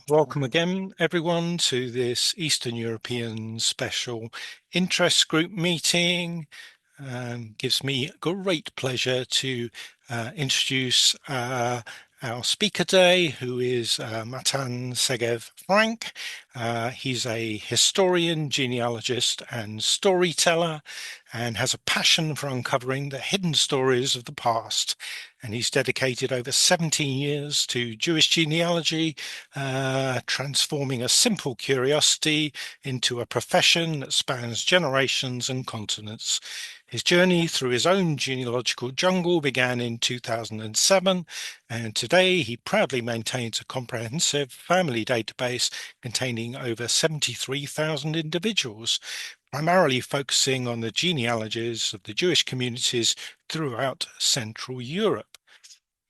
Welcome again, everyone, to this Eastern European special interest group meeting. Gives me great pleasure to introduce our speaker today, who is Mattan Segev-Frank. He's a historian, genealogist, and storyteller, and has a passion for uncovering the hidden stories of the past. And he's dedicated over 17 years to Jewish genealogy, transforming a simple curiosity into a profession that spans generations and continents. His journey through his own genealogical jungle began in 2007, and today he proudly maintains a comprehensive family database containing over 73,000 individuals, primarily focusing on the genealogies of the Jewish communities throughout Central Europe.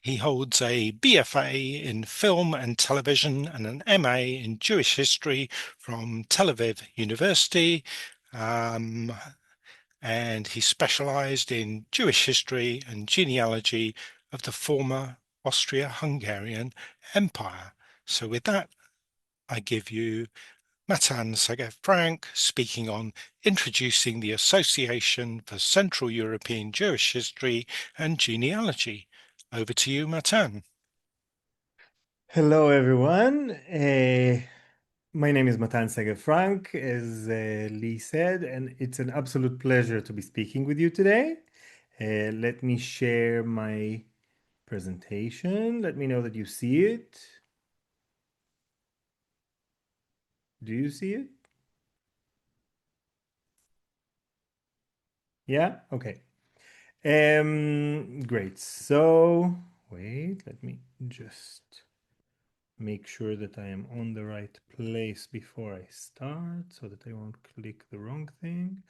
He holds a BFA in film and television and an MA in Jewish history from Tel Aviv University. And he specialized in Jewish history and genealogy of the former Austria-Hungarian Empire. So with that, I give you Mattan Segev-Frank speaking on introducing the Association for Central European Jewish History and Genealogy. Over to you, Mattan. Hello, everyone. My name is Mattan Segev-Frank, as Lee said, and it's an absolute pleasure to be speaking with you today. Let me share my presentation. Let me know that you see it. Do you see it? Yeah? Okay. Great. So, wait, let me just make sure that I am on the right place before I start so that I won't click the wrong thing.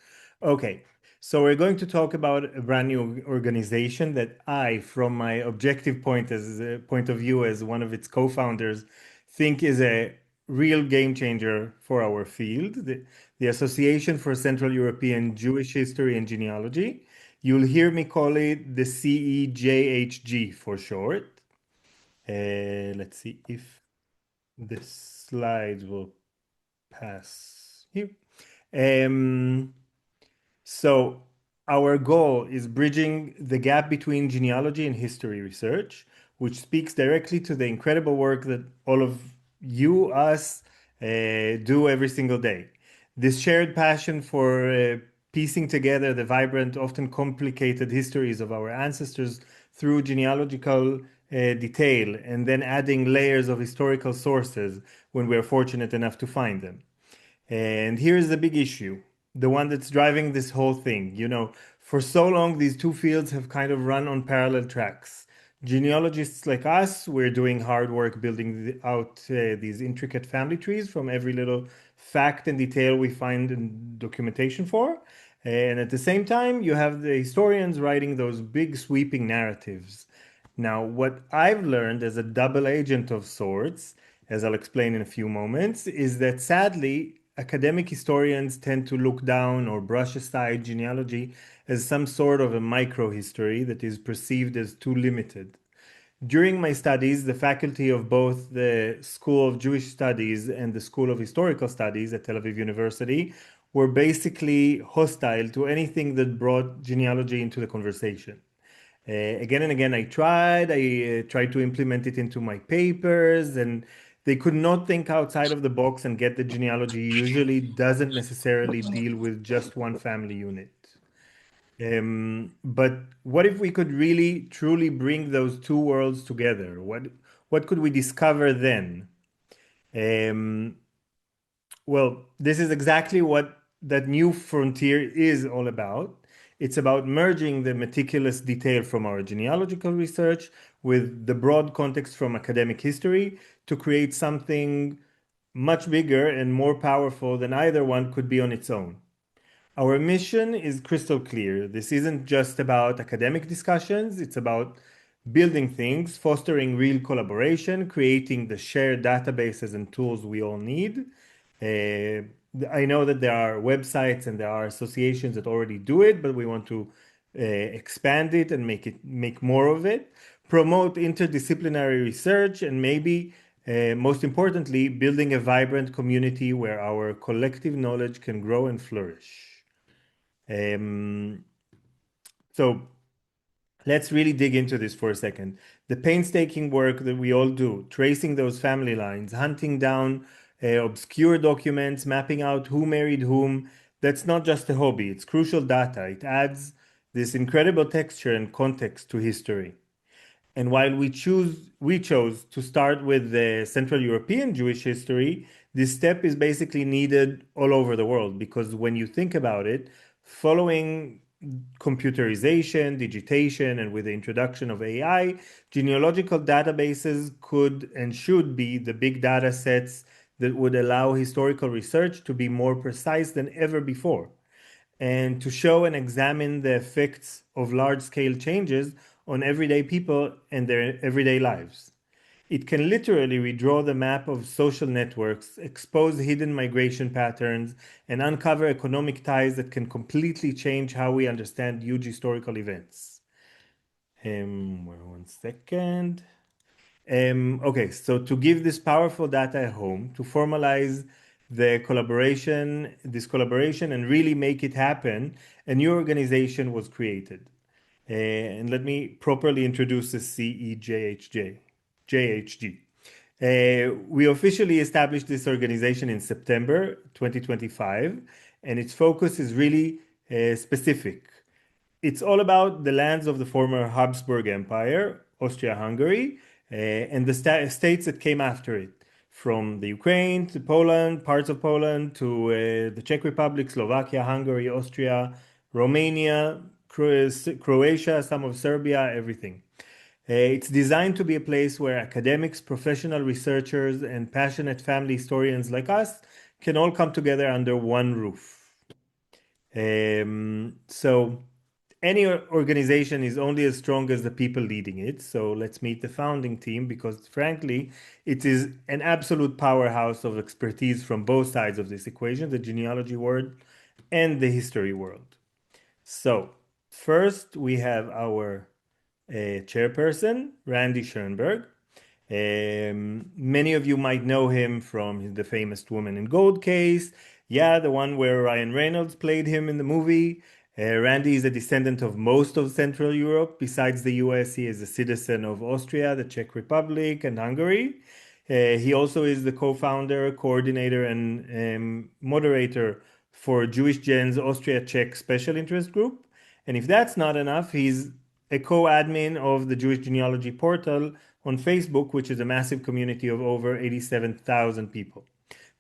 Okay, so we're going to talk about a brand new organization that I, from my objective point of view as one of its co-founders, think is a real game changer for our field, the Association for Central European Jewish History and Genealogy. You'll hear me call it the CEJHG for short. Let's see if the slides will pass here. Um, so our goal is bridging the gap between genealogy and history research, which speaks directly to the incredible work that all of you, us, do every single day. This shared passion for piecing together the vibrant, often complicated histories of our ancestors through genealogical detail and then adding layers of historical sources when we're fortunate enough to find them. And here's the big issue, the one that's driving this whole thing. For so long, these two fields have kind of run on parallel tracks. Genealogists like us, we're doing hard work building out these intricate family trees from every little fact and detail we find in documentation for. And at the same time, you have the historians writing those big sweeping narratives. Now, what I've learned as a double agent of sorts, as I'll explain in a few moments, is that sadly, academic historians tend to look down or brush aside genealogy as some sort of a microhistory that is perceived as too limited. During my studies, the faculty of both the School of Jewish Studies and the School of Historical Studies at Tel Aviv University were basically hostile to anything that brought genealogy into the conversation. Again and again, I tried to implement it into my papers, and they could not think outside of the box and get the genealogy usually doesn't necessarily deal with just one family unit. But what if we could really truly bring those two worlds together? What could we discover then? Um, well, this is exactly what that new frontier is all about. It's about merging the meticulous detail from our genealogical research with the broad context from academic history to create something much bigger and more powerful than either one could be on its own. Our mission is crystal clear. This isn't just about academic discussions, it's about building things, fostering real collaboration, creating the shared databases and tools we all need. Uh, I know that there are websites and there are associations that already do it, but we want to expand it and make more of it. Promote interdisciplinary research and maybe Most importantly, building a vibrant community where our collective knowledge can grow and flourish. Um, so let's really dig into this for a second. The painstaking work that we all do, tracing those family lines, hunting down obscure documents, mapping out who married whom, that's not just a hobby, it's crucial data. It adds this incredible texture and context to history. And while we chose to start with the Central European Jewish history, this step is basically needed all over the world because when you think about it, following computerization, digitation, and with the introduction of AI, genealogical databases could and should be the big data sets that would allow historical research to be more precise than ever before and to show and examine the effects of large scale changes on everyday people and their everyday lives. It can literally redraw the map of social networks, expose hidden migration patterns, and uncover economic ties that can completely change how we understand huge historical events. One second. Okay, so to give this powerful data a home, to formalize this collaboration, and really make it happen, a new organization was created. And let me properly introduce the JHG. We officially established this organization in September 2025, and its focus is really specific. It's all about the lands of the former Habsburg Empire, Austria-Hungary, and the states that came after it, from the Ukraine to Poland, parts of Poland to the Czech Republic, Slovakia, Hungary, Austria, Romania, Croatia, some of Serbia, everything. It's designed to be a place where academics, professional researchers, and passionate family historians like us can all come together under one roof. So any organization is only as strong as the people leading it. So let's meet the founding team because, frankly, it is an absolute powerhouse of expertise from both sides of this equation, the genealogy world and the history world. So, first we have our chairperson, Randy Schoenberg. Many of you might know him from the famous Woman in Gold case. Yeah, the one where Ryan Reynolds played him in the movie. Randy is a descendant of most of Central Europe. Besides the US, he is a citizen of Austria, the Czech Republic, and Hungary. He also is the co-founder, coordinator, and moderator for Jewish Gen's Austria Czech Special Interest Group. And if that's not enough, he's a co-admin of the Jewish Genealogy portal on Facebook, which is a massive community of over 87,000 people.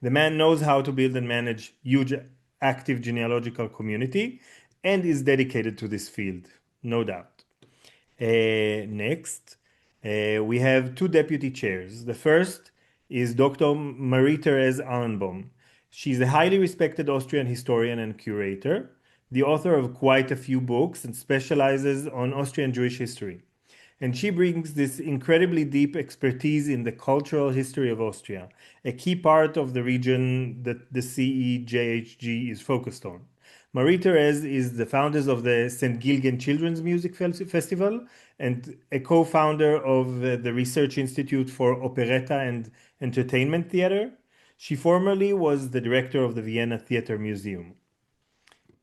The man knows how to build and manage huge active genealogical community and is dedicated to this field, no doubt. Next, we have two deputy chairs. The first is Dr. Marie-Therese Arnbaum. She's a highly respected Austrian historian and curator, the author of quite a few books and specializes on Austrian Jewish history. And she brings this incredibly deep expertise in the cultural history of Austria, a key part of the region that the CEJHG is focused on. Marie-Therese is the founder of the St. Gilgen Children's Music Festival and a co-founder of the Research Institute for Operetta and Entertainment Theater. She formerly was the director of the Vienna Theater Museum.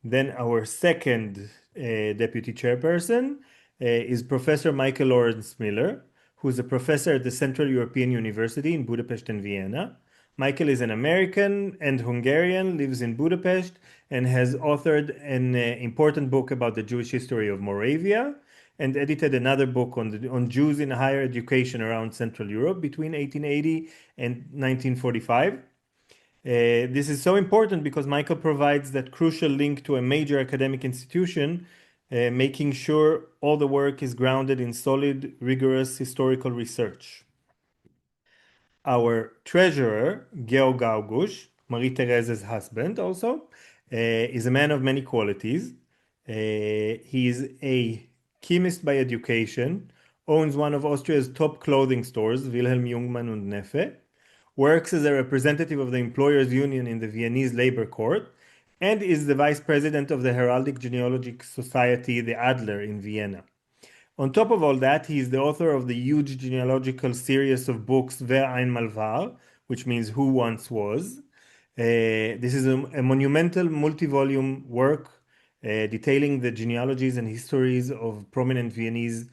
Then our second deputy chairperson is Professor Michael Lawrence Miller, who is a professor at the Central European University in Budapest and Vienna. Michael is an American and Hungarian, lives in Budapest, and has authored an important book about the Jewish history of Moravia and edited another book on Jews in higher education around Central Europe between 1880 and 1945. This is so important because Michael provides that crucial link to a major academic institution, making sure all the work is grounded in solid, rigorous historical research. Our treasurer, Georg Augush, Marie-Therese's husband also, is a man of many qualities. He is a chemist by education, owns one of Austria's top clothing stores, Wilhelm Jungmann und Neffe, works as a representative of the employers' union in the Viennese labor court, and is the vice president of the Heraldic Genealogical Society, the Adler, in Vienna. On top of all that, he is the author of the huge genealogical series of books Ver ein Malvar, which means Who Once Was. This is a monumental multi-volume work detailing the genealogies and histories of prominent Viennese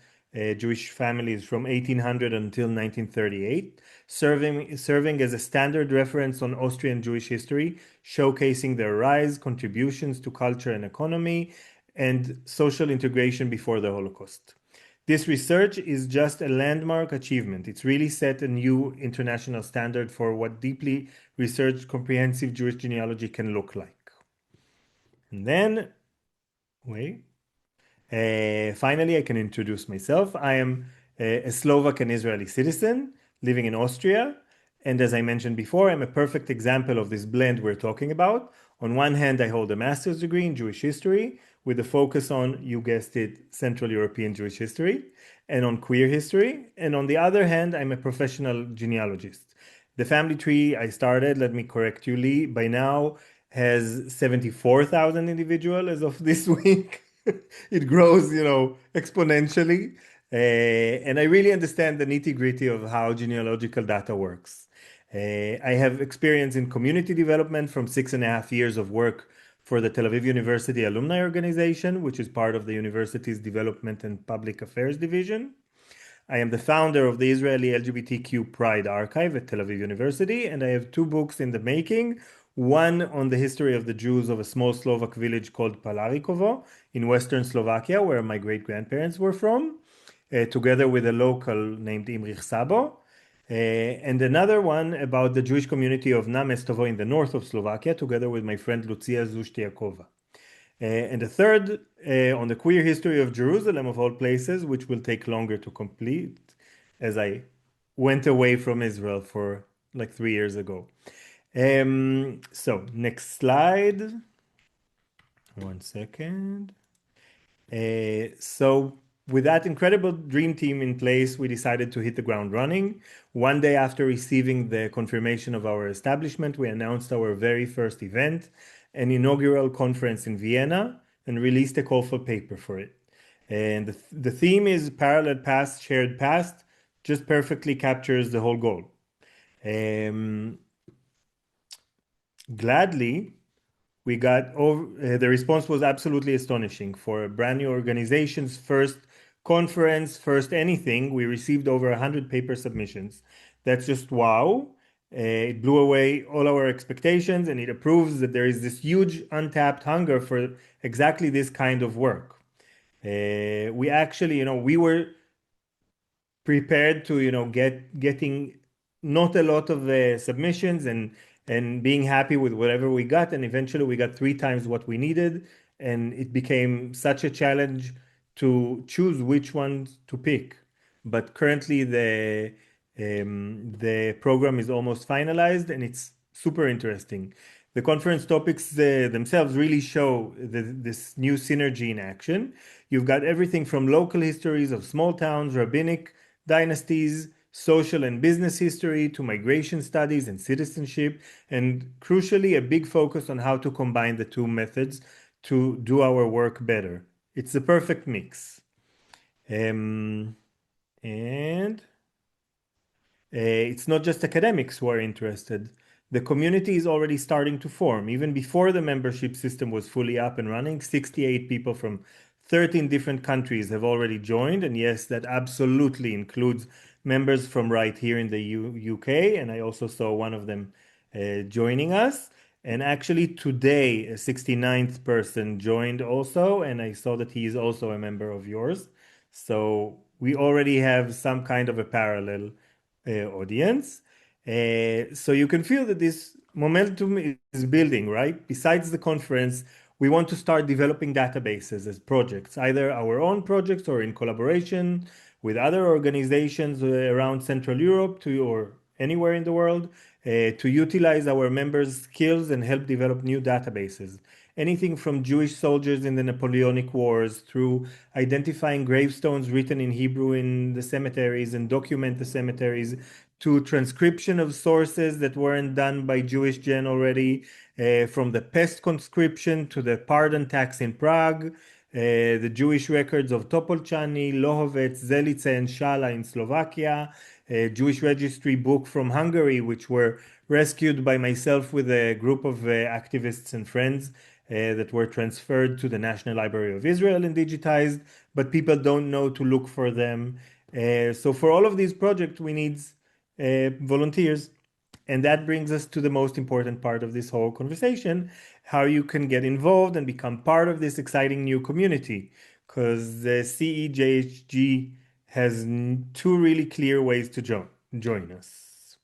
Jewish families from 1800 until 1938, serving as a standard reference on Austrian Jewish history, showcasing their rise, contributions to culture and economy, and social integration before the Holocaust. This research is just a landmark achievement. It's really set a new international standard for what deeply researched comprehensive Jewish genealogy can look like. And then, wait. Finally, I can introduce myself. I am a Slovak and Israeli citizen living in Austria. And as I mentioned before, I'm a perfect example of this blend we're talking about. On one hand, I hold a master's degree in Jewish history with a focus on, you guessed it, Central European Jewish history and on queer history. And on the other hand, I'm a professional genealogist. The family tree I started, let me correct you, Lee, by now has 74,000 individuals as of this week. It grows, exponentially. And I really understand the nitty-gritty of how genealogical data works. I have experience in community development from 6.5 years of work for the Tel Aviv University Alumni Organization, which is part of the university's Development and Public Affairs Division. I am the founder of the Israeli LGBTQ Pride Archive at Tel Aviv University, and I have 2 books in the making. One on the history of the Jews of a small Slovak village called Palarikovo in western Slovakia, where my great-grandparents were from, together with a local named Imrich Sabo. And another one about the Jewish community of Namestovo in the north of Slovakia, together with my friend Lucia Zushtiakova. And a third on the queer history of Jerusalem, of all places, which will take longer to complete, as I went away from Israel for like 3 years ago. So, next slide. One second. So with that incredible dream team in place, we decided to hit the ground running. One day after receiving the confirmation of our establishment, we announced our very first event, an inaugural conference in Vienna, and released a call for paper for it. And the theme is Parallel Past, Shared Past, just perfectly captures the whole goal. Gladly, we got over, the response was absolutely astonishing. For a brand new organization's first conference, first anything, we received over 100 paper submissions. That's just wow. It blew away all our expectations, and it proves that there is this huge untapped hunger for exactly this kind of work. We actually, we were prepared to getting not a lot of submissions and being happy with whatever we got, and eventually we got 3 times what we needed, and it became such a challenge to choose which ones to pick. But currently the program is almost finalized, and it's super interesting. The conference topics themselves really show this new synergy in action. You've got everything from local histories of small towns, rabbinic dynasties, social and business history, to migration studies and citizenship, and crucially, a big focus on how to combine the 2 methods to do our work better. It's the perfect mix. And it's not just academics who are interested. The community is already starting to form. Even before the membership system was fully up and running, 68 people from 13 different countries have already joined. And yes, that absolutely includes members from right here in the UK. And I also saw one of them joining us. And actually today, a 69th person joined also. And I saw that he is also a member of yours. So we already have some kind of a parallel audience. So you can feel that this momentum is building, right? Besides the conference, we want to start developing databases as projects, either our own projects or in collaboration with other organizations around Central Europe or anywhere in the world to utilize our members' skills and help develop new databases. Anything from Jewish soldiers in the Napoleonic Wars through identifying gravestones written in Hebrew in the cemeteries and document the cemeteries, to transcription of sources that weren't done by Jewish Gen already, from the pest conscription to the pardon tax in Prague, the Jewish records of Topolchany, Lohovec, Zelice, and Shala in Slovakia, a Jewish registry book from Hungary, which were rescued by myself with a group of activists and friends that were transferred to the National Library of Israel and digitized, but people don't know to look for them. So for all of these projects, we need volunteers. And that brings us to the most important part of this whole conversation, how you can get involved and become part of this exciting new community. Because the CEJHG has two really clear ways to join us.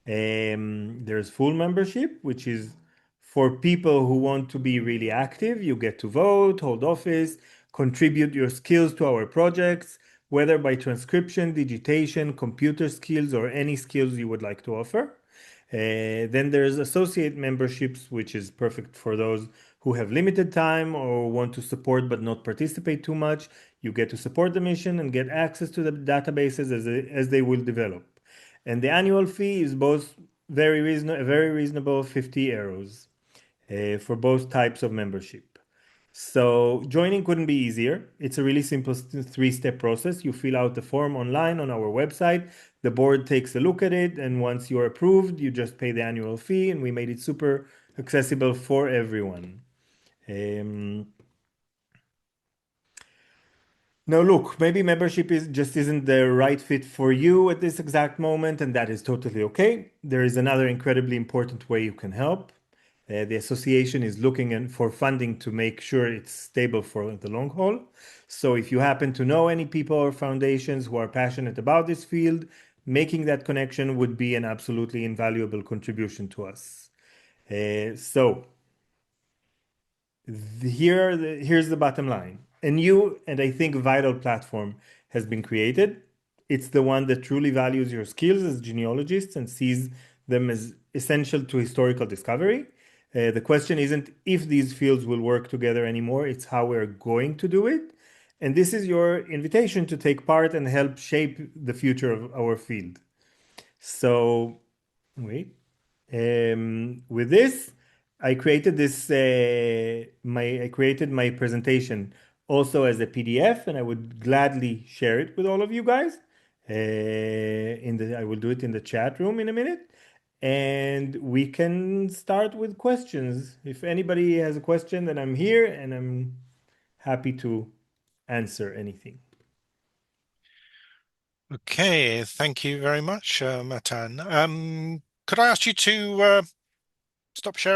There's full membership, which is for people who want to be really active. You get to vote, hold office, contribute your skills to our projects, whether by transcription, digitation, computer skills, or any skills you would like to offer. Then there's associate memberships, which is perfect for those who have limited time or want to support but not participate too much. You get to support the mission and get access to the databases as they will develop. And the annual fee is both very reasonable, 50 euros for both types of membership. So joining couldn't be easier. It's a really simple three-step process. You fill out the form online on our website. The board takes a look at it, and once you're approved, you just pay the annual fee, and we made it super accessible for everyone. Um, Now, look, maybe membership isn't the right fit for you at this exact moment, and that is totally okay. There is another incredibly important way you can help. The association is looking for funding to make sure it's stable for the long haul. So, if you happen to know any people or foundations who are passionate about this field, making that connection would be an absolutely invaluable contribution to us. So, here's the bottom line. A new and I think vital platform has been created. It's the one that truly values your skills as genealogists and sees them as essential to historical discovery. The question isn't if these fields will work together anymore, it's how we're going to do it. And this is your invitation to take part and help shape the future of our field. So, wait. With this, I created my presentation also as a PDF, and I would gladly share it with all of you guys. I will do it in the chat room in a minute, and we can start with questions. If anybody has a question, then I'm here, and I'm happy to answer anything. Okay, thank you very much, Mattan. Could I ask you to stop sharing?